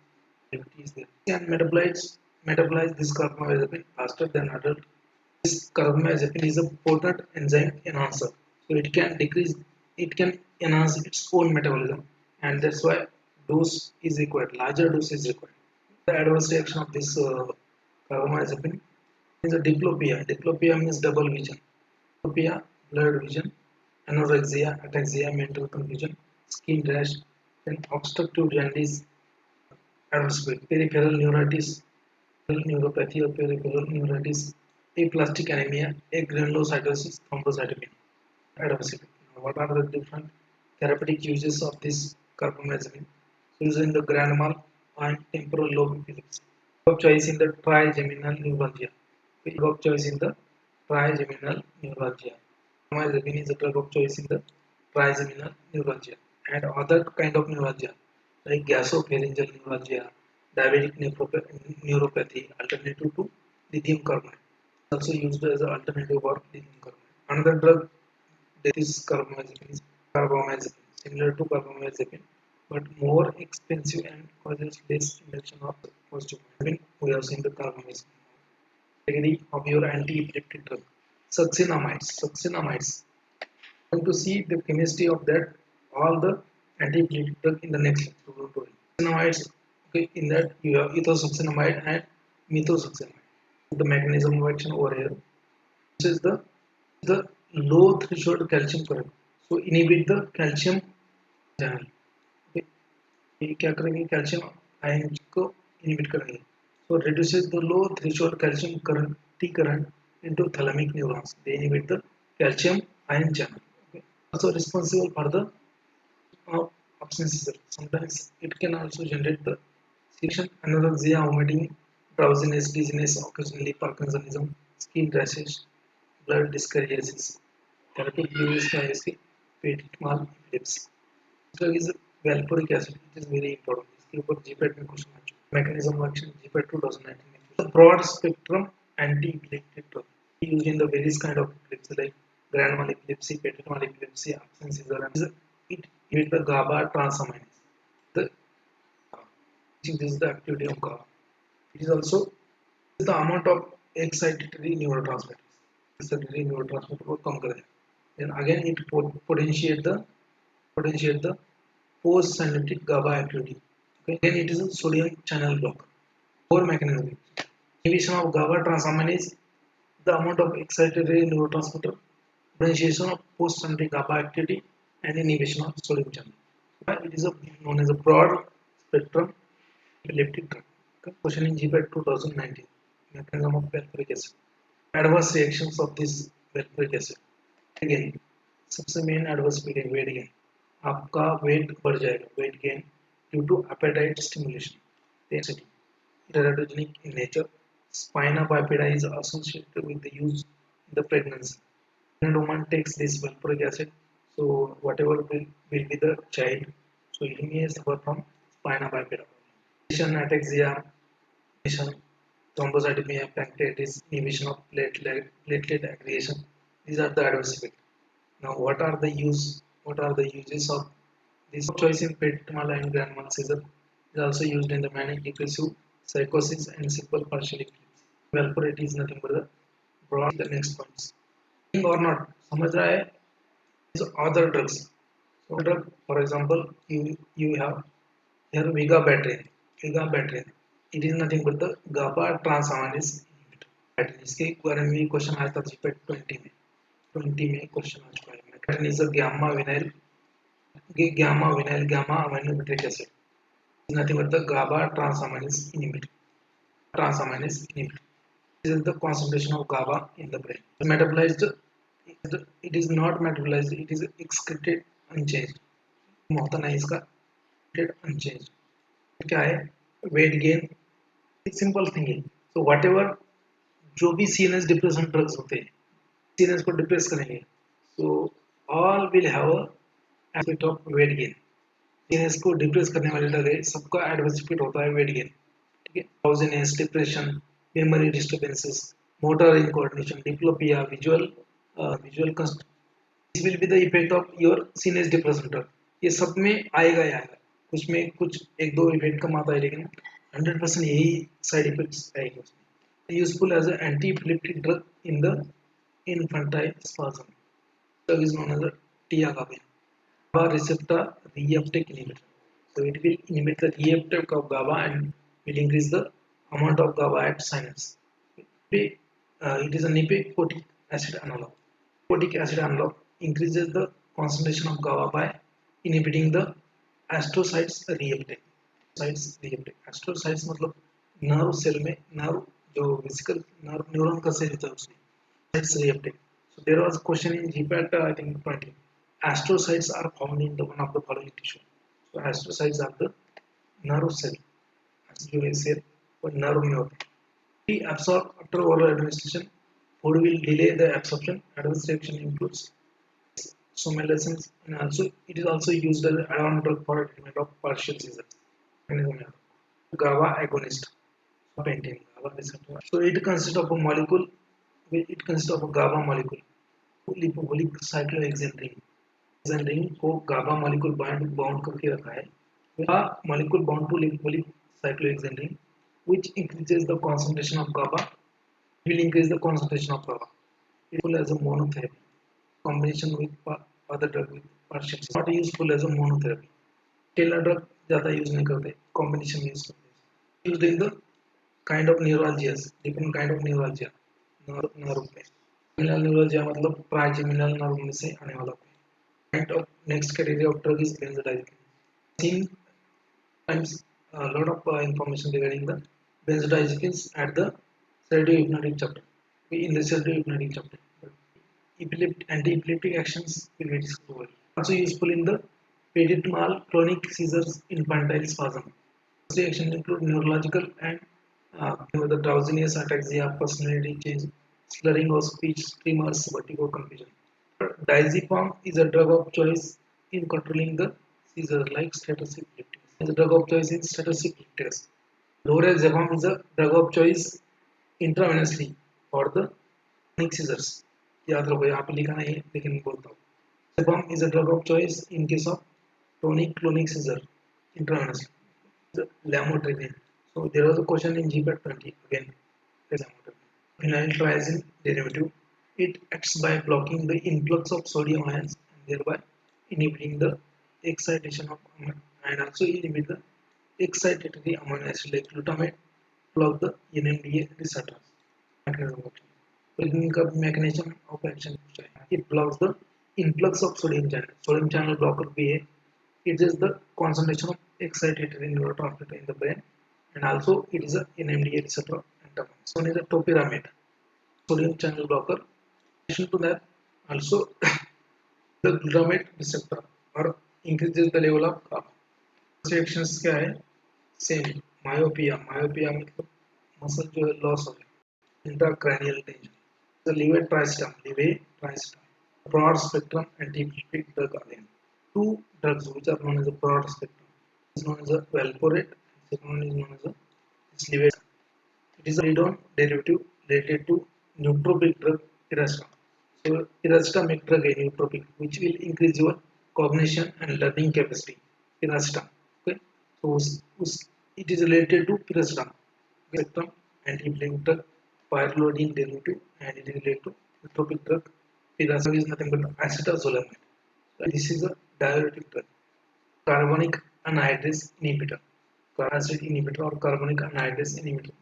there. And metabolize this carbamazepine faster than adult. This carbamazepine is a potent enzyme enhancer, so it can enhance its own metabolism, and that's why dose is required. Larger dose is required. The adverse reaction of this carbamazepine is a diplopia. Diplopia means double vision. Diplopia, blurred vision, anorexia, ataxia, mental confusion, skin rash, and obstructive jaundice. Adverse peripheral neuritis, neuropathy or peripheral neuritis, aplastic anemia, agranulocytosis, thrombocytopenia. Adverse effect. What are the different therapeutic uses of this carbamazepine? Used in the grand mal and temporal lobe epilepsy. Drug of choice in the trigeminal neuralgia. Drug of choice in the trigeminal neuralgia. Carbamazepine is a drug of choice in the trigeminal neuralgia and other kind of neuralgia like gasopharyngeal neuralgia, diabetic neuropathy, alternative to lithium carbonate. Also used as an alternative for lithium carbonate. Another drug that is carbamazepine, similar to carbamazepine, but more expensive and causes less induction of positive. I mean, we have seen the carbamazepine. Category of your anti-epileptic drug, succinamides. Succinamides. Going to see the chemistry of that all the anti-epileptic drug in the next lecture. Succinamides. Okay, in that you have ethosuxinamide and methosuxinamide. The mechanism of action over here. This is the low threshold calcium current. So inhibit the calcium channel. Okay. ये क्या करेंगे calcium ion को inhibit करेंगे. So reduces the low threshold calcium current T current into thalamic neurons. They inhibit the calcium ion channel. Okay. Also responsible for the absence. Sometimes it can also generate the sedation, anorexia, vomiting, drowsiness, dizziness, occasionally Parkinsonism, skin rashes, blood discarriasis. Therapeutic uses का है इसके पेट माल epilepsy. Drug is valproic acid. It is very important. इसके ऊपर GPAT में question आ चुका है. Mechanism of action GPAT 2019. The broad spectrum anti-epileptic drug used in the various kind of epilepsy like grand mal epilepsy, petit mal epilepsy, absence seizure, and it with the GABA transaminase. The this is the activity of GABA. It is also the amount of excitatory neurotransmitters. Excitatory neurotransmitter को कम कर देगा. Then again it potentiate the post synaptic GABA activity. Okay. Then it is a sodium channel blocker. Core mechanism. Inhibition of GABA transaminase, the amount of excitatory neurotransmitter, potentiation of post synaptic GABA activity, and inhibition of sodium channel. It is known as a broad spectrum epileptic drug. Okay. Question in GPAT 2019. Mechanism of valproic acid. Adverse reactions of this valproic acid. Again, सबसे main adverse effect है weight gain, आपका weight बढ़ जाएगा, weight gain due to appetite stimulation, density, teratogenic in nature. Spina bifida is associated with the use in the pregnancy. When a woman takes this valproic acid, so whatever will be the child, so he may suffer from spina bifida. Ataxia, thrombocytopenia, pancreatitis, inhibition of platelet aggregation. These are the adverse effects. Now, What are the uses of this choice in pet-mal and grand mal seizure? Is also used in the manic depressive psychosis and simple partial eclipse. Valproate is nothing but the broad the next points. Or not, समझ रहा है? These other drugs. So, drug, for example, you have here vigabatrin. Vigabatrin. It is nothing but the GABA transaminase inhibitor. इसके बारे में भी question आया था GPAT 20 में क्वेश्चन आ चुका है. Megabatrin is a gamma vinyl gamma aminobutyric acid. Is nothing but the GABA transaminase inhibitor. This is the concentration of GABA in the brain. Metabolized, it is not metabolized, it is excreted unchanged. होता नहीं इसका unchanged. क्या है? Weight gain. एक simple thing है. So whatever जो भी CNS depression drugs होते हैं, CNS को डिप्रेस करेंगे, so all will have a aspect of weight gain. CNS को डिप्रेस करने वाले ड्रग है, सबका एडवर्स इफेक्ट होता है weight gain. ठीक है? Drowsiness, depression, memory disturbances, motor incoordination, diplopia, visual const. This will be the effect of your CNS depressant drug. ये सब में आएगा ही आएगा, कुछ में कुछ एक दो इफेक्ट कम आता है, लेकिन 100% यही साइड इफेक्ट्स आएंगे उसमें. Useful as an anti-epileptic drug in the infantile spasm. Drug is known as a tiagabin. GABA receptor reuptake inhibitor. So it will inhibit the reuptake of GABA and will increase the amount of GABA at synapse. It is a nipicotic acid analog. Nipicotic acid analog increases the concentration of GABA by inhibiting the astrocytes reuptake. Astrocytes मतलब nerve cell में nerve जो vesicle nerve neuron का cell होता है उसमें astrocytes reuptake. So there was a question in GPAT I think 20. Astrocytes are found in the one of the following tissue. So astrocytes are the nerve cell. जो है cell वो nerve में होते हैं. We absorb after oral administration. Food will delay the absorption. Adverse reaction includes somnolence, and also it is also used as an add-on drug for treatment of partial seizures. GABA agonist. GABA receptor. So it consists of a molecule. It consists of a GABA molecule. Lipophilic cyclohexane ring को GABA molecule bound करके रखा है. Molecule bound to lipophilic cyclohexane ring which increases the concentration of GABA, will increase the concentration of GABA. It is useful as a monotherapy. Combination with other drug with partial. Not useful as a monotherapy. Tailor drug ज़्यादा use नहीं करते, combination use करते हैं. Used in the kind of neuralgias, different kind of neuralgia, nerve पे. Terminal neuralgia मतलब trigeminal nerve में से आने वाला कोई. Kind of next category of drug is benzodiazepine. Seen times a lot of information regarding the benzodiazepines at the serotonin chapter. In the serotonin chapter, anti-epileptic actions will be discovered. Also useful in the pediatrial chronic seizures infantile spasm. Reaction include neurological and the drowsiness, ataxia, personality change, slurring of speech, tremors, vertigo, confusion. Diazepam is a drug of choice in controlling the seizure like status epilepticus. Is a drug of choice in status epilepticus. Lorazepam is a drug of choice intravenously for the chronic seizures. याद रखो, यहाँ पे लिखा नहीं है लेकिन बोलता हूँ. Diazepam is a drug of choice in case of clonic seizure intravenously. Lamotrigine. So there was a question in GPAT 20 again. Phenyltrazine derivative. It acts by blocking the influx of sodium ions and thereby inhibiting the excitation of and also inhibit the excitatory amino acid like glutamate, block the NMDA receptors. Mechanism of action. It blocks the influx of sodium channel. Sodium channel blocker PA. It is the concentration of excitatory neurotransmitter in the brain, and also it is a NMDA receptor antagonist. One is a topiramate, sodium channel blocker. In addition to that, also The glutamate receptor or increases the level of GABA. Reactions क्या है? Same. Myopia. Myopia मतलब muscle जो है loss हो गया. Intracranial tension. The lever tristem. Lever tristem. Broad spectrum anti-epileptic drug again. Two drugs which are known as a broad spectrum is known as a valproate. Second one is known as a lever. It is a lead-on derivative related to nootropic drug piracetam. So piracetam is drug a nootropic which will increase your cognition and learning capacity. Piracetam. Okay. So it is related to piracetam. Spectrum anti-epileptic drug, pyrrolidine derivative, and it is related to nootropic drug. Piracetam is nothing but acetazolamide. So this is a diuretic drug. Carbonic anhydrase inhibitor. Acid inhibitor or carbonic anhydrase inhibitor.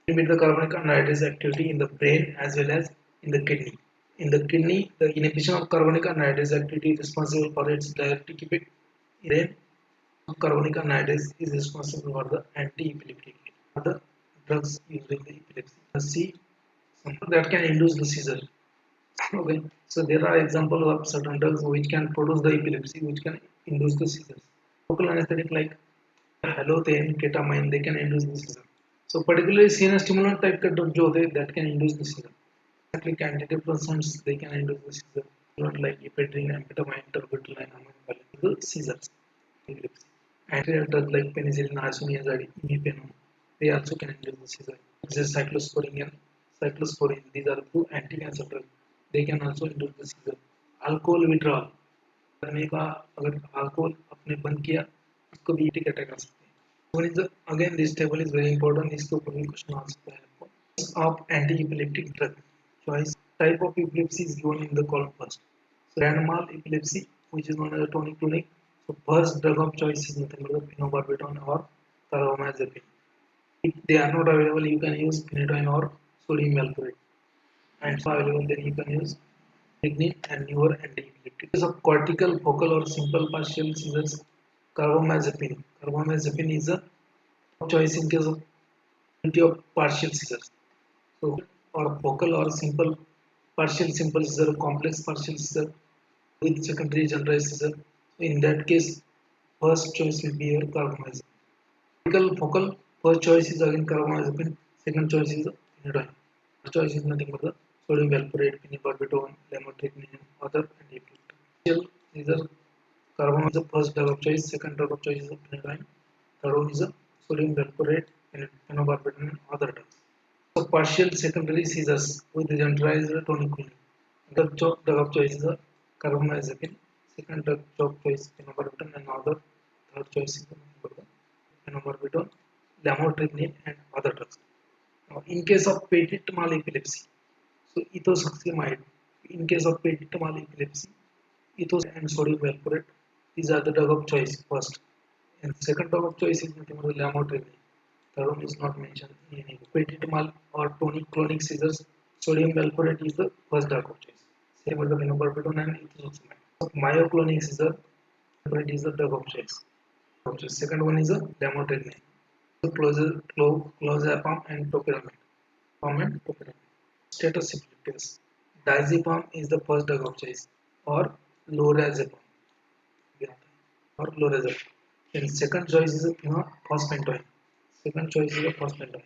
Inhibit the carbonic anhydrase activity in the brain as well as in the kidney. In the kidney, the inhibition of carbonic anhydrase activity is responsible for its diuretic effect. In the brain, carbonic anhydrase is responsible for the anti-epileptic effect. Other drugs used in the epilepsy. See, something that can induce the seizure. Okay, so there are examples of certain drugs which can produce the epilepsy, which can induce the seizures. Local anesthetic like halothane, ketamine, they can induce the seizure. So particularly CNS stimulant type के drug जो होते हैं that can induce the seizure. Like antidepressants, they can induce the seizure. Not like ephedrine, amphetamine, terbutaline, amycretin, the seizures. Antiretroviral drugs like penicillin, isoniazid, imipenem, they also can induce the seizure. This is cyclosporine and cyclosporine. These are two anti-cancer drugs. They can also induce the seizure. Alcohol withdrawal. करने का अगर alcohol अपने बंद किया उसको भी टिक attack आ सकते हैं. One is again this table is very important. इसके ऊपर भी क्वेश्चन आ सकता है आपको. Of anti-epileptic drug choice type of epilepsy is given in the column first. So grand mal epilepsy, which is known as a tonic-clonic. So first drug of choice is nothing but phenobarbital or carbamazepine. If they are not available, you can use phenytoin or sodium valproate. And if available, then you can use lignin and newer anti-epileptic. In case of cortical, focal, or simple partial seizures, carbamazepine. Carbamazepine is a choice in case of partial seizures. So, or focal or simple partial simple seizure, complex partial seizure with secondary generalized seizure. So in that case, first choice will be your carbamazepine. Critical focal, first choice is again carbamazepine, second choice is phenytoin. First choice is nothing but the sodium valproate, phenobarbital, lamotrigine, and other anti-epileptic. Partial seizure, carbamazepine is the first drug of choice, second drug of choice is phenytoin, third one is a sodium valproate, phenobarbital, and other drugs. So partial secondary seizures with generalized tonic-clonic. The drug of choice is carbamazepine. Second drug of choice is phenobarbital, and other third choice is phenobarbital, lamotrigine, and other drugs. Now, in case of petit mal epilepsy, so ethosuximide. In case of petit mal epilepsy, ethos and sodium valproate. These are the drug of choice first, and second drug of choice is nothing but lamotrigine. Third one is not mentioned in any petit mal or tonic-clonic seizures. Sodium valproate is the first drug of choice. Same with the phenobarbital and ethosuximide. So myoclonic seizure, valproate is the drug of choice. Second one is a lamotrigine. So clozapam and topiramate. Status epilepticus. Diazepam is the first drug of choice, or lorazepam. Or lorazepam. Then second choice is a phosphentine. Second choice is a phosphentine.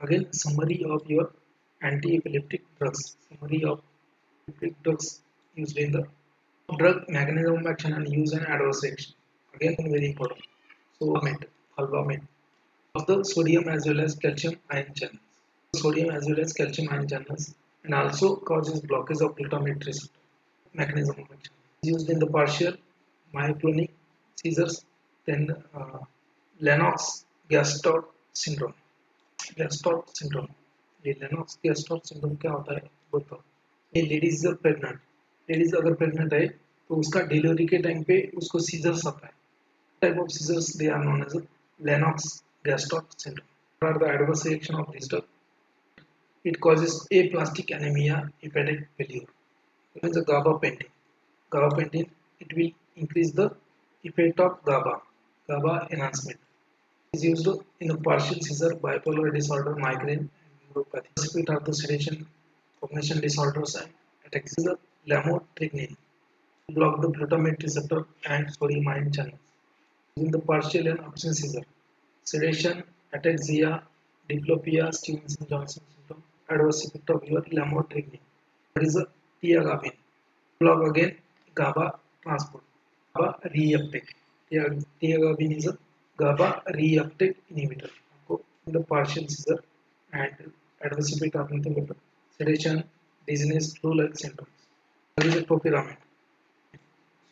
Again, summary of your anti-epileptic drugs. Summary of epileptic drugs used in the drug mechanism of action and use and adverse reaction. Again, very important. So, albumin of the sodium as well as calcium ion channels. Sodium as well as calcium ion channels, and also causes blockage of glutamate receptor mechanism of action. Used in the partial myoclonic seizures, then Lennox-Gastaut syndrome. Gastaut syndrome. ये Lennox Gastaut syndrome क्या होता है बताओ. ये ladies अगर pregnant है तो उसका डिलीवरी के टाइम पे उसको सीजर्स आता है. Type of seizures they are known as Lennox-Gastaut syndrome. What are the adverse reaction of this drug? It causes aplastic anemia, hepatic failure. It means the gabapentin. Gabapentin, it will increase the effect of GABA enhancement. It is used in a partial seizure, bipolar disorder, migraine, and neuropathy. It are the sedation, cognition disorders, and attacks the lamotrigine, block the glutamate receptor and sodium ion channels using the partial and absent seizure. Sedation, ataxia, diplopia, Stevenson-Johnson syndrome, adverse effect of your lamotrigine. That is a tiagabine. Block again GABA transport. GABA reuptake. Tiagabine is a GABA reuptake inhibitor. In the partial seizure and adverse effect of nothing but sedation, dizziness, flu-like symptoms. There is a topiramate.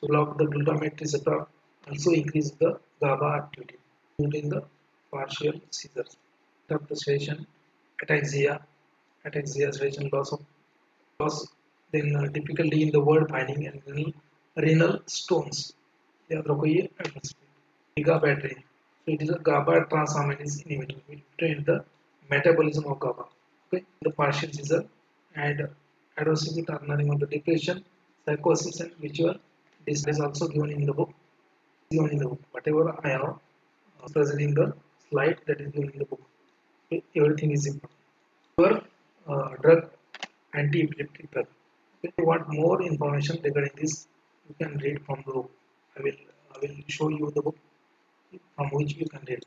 So block the glutamate receptor also increase the GABA activity during the partial seizures. Of the sedation, ataxia, sedation, loss. Then typically in the word finding and renal stones. They are the GABA battery. So it is a GABA transaminase inhibitor. We train the metabolism of GABA. Okay, the partial seizure and adverse effect are nothing on the depression, psychosis, and visual. This is also given in the book. Whatever I have present in the slide that is given in the book. Okay, everything is important. Your drug, anti-epileptic drug. If you want more information regarding this, you can read from the book. I will show you the book from which you can read.